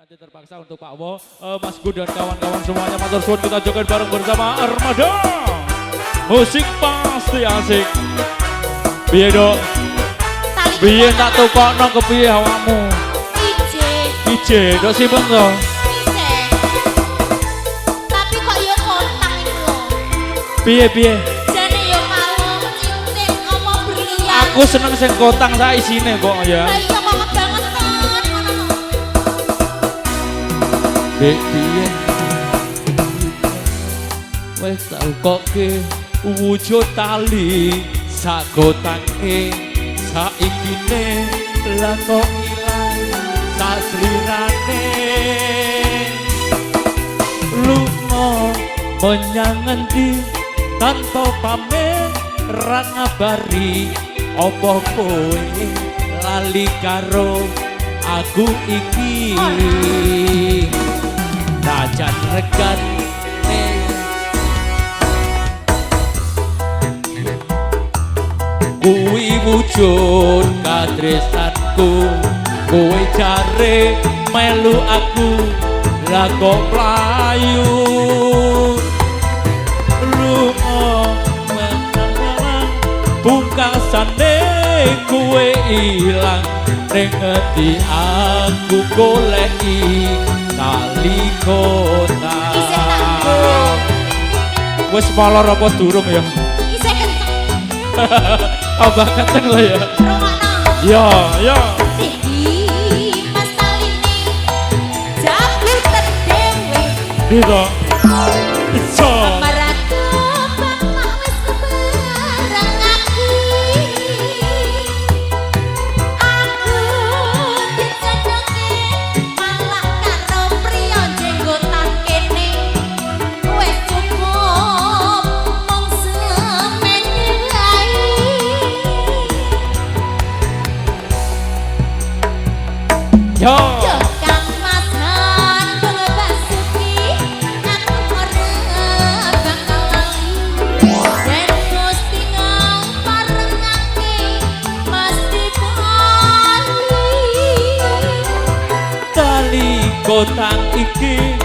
Nanti terpaksa untuk Pak Wo, Mas Gu dan kawan-kawan semuanya matur suwun kita joget bareng bersama Armada. Musik pasti asik. Piye dok? Piye tak tukokno kepiye awakmu? Ije, dok simpen to. Tapi kok yo kontang iki lho. Piye? Jane yo mau cincin ngomong berlian. Aku seneng sing kotang sak isine kok ya. Lah iya banget banget kan ngono lho. Dek piye? Wes tak ukoke wujud tali sak gotange saikine lah kok ilang sak slirane lunga menyang endi tanpa pamit ra ngabari apa kowe lali karo aku iki najan regane kuwi wujud katresnanku kowe jare melu aku lah kok mlayu lunga menang pungkasane kowe ilang ning ngendi aku goleki kali kota wis molor apa durung ya Isih kenceng. abah kenceng lah ya Rungokno. ya Iki masaline jabur terdewe. gitu iso Maraku bapak wis kebarang aku. Aku dicenenge malah karo priya jenggotan kene. Wis cukup mung semene wae. yo Kang Mas Handung Basuki aku ora bakal lali yen Gusti ngarengake mesti bali tali kotang iki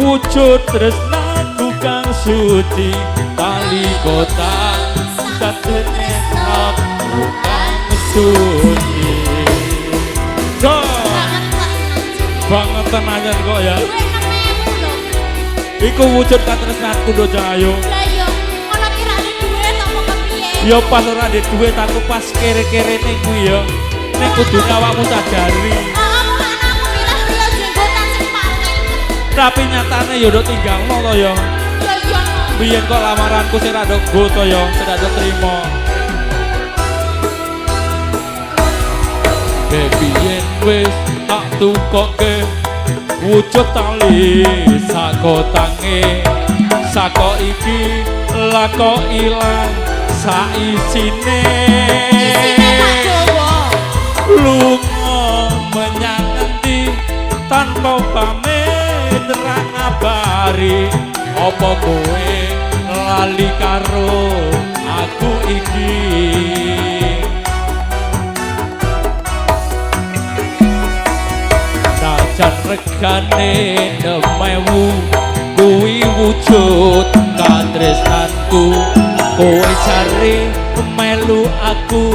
wujud tresnaku kang suci tali kotang satene aku kang suci yo banget tenanan kok ya duwe 6.000 lho iku wujud katresnanku do Cahayu lah yo ngono kirane duwe apa kepiye ya pas ora ndek duit aku pas kere-kerene kuwi ya nek kudu awakmu sadari aku milah priya jenggotan sing paling tapi nyatane ya udah tinggalno to ya yo yo no biyen kok lamaranku sing ra ndok go to ya sing ra ndok trimo biyen wis tak tukoke wujud tali sakotange sako iki lako ilang saisine isine tak jowo lunga menyang endi tanpa pamit ra ngabari apa kowe lali karo aku iki najan regane 6.000 kuwi wujud katresnanku kowe jare melu aku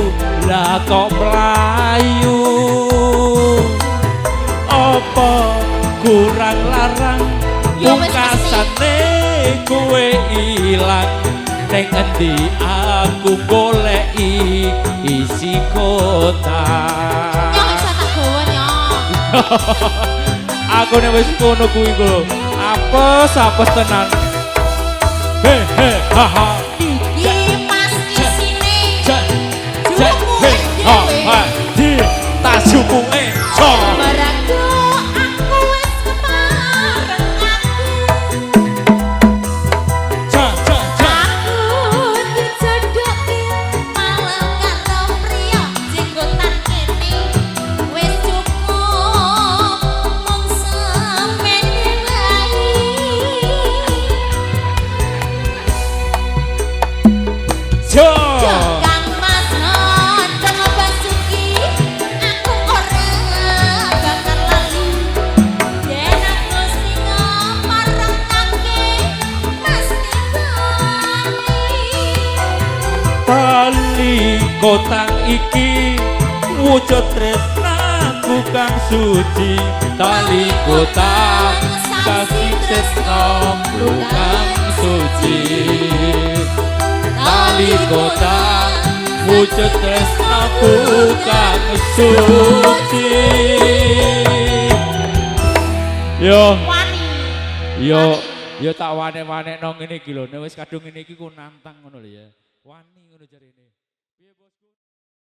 lah kok mlayu apa kurang larang Ya wis pungkasane kowe ilang ning endi aku goleki isi kota nyong iso tak gawa nyong aku nek wis ngono kuwi lho apes tenan he ha ha iki pas isine he ha ha di tasukuke so Maraku aku wis kepareng aku dijodohke malah karo priya jenggotan kene wis cukup mung semene wae Kang Mas Handung Basuki aku ora kotang iki wujud tresnaku kang suci tali kotang kasih tresnom kang suci tali kotang wujud tresnaku kang suci yo yo tak wane-wane nang ngene iki lho nek wis kadung ngene iki ku nantang ngono lho ya wani ngono jarene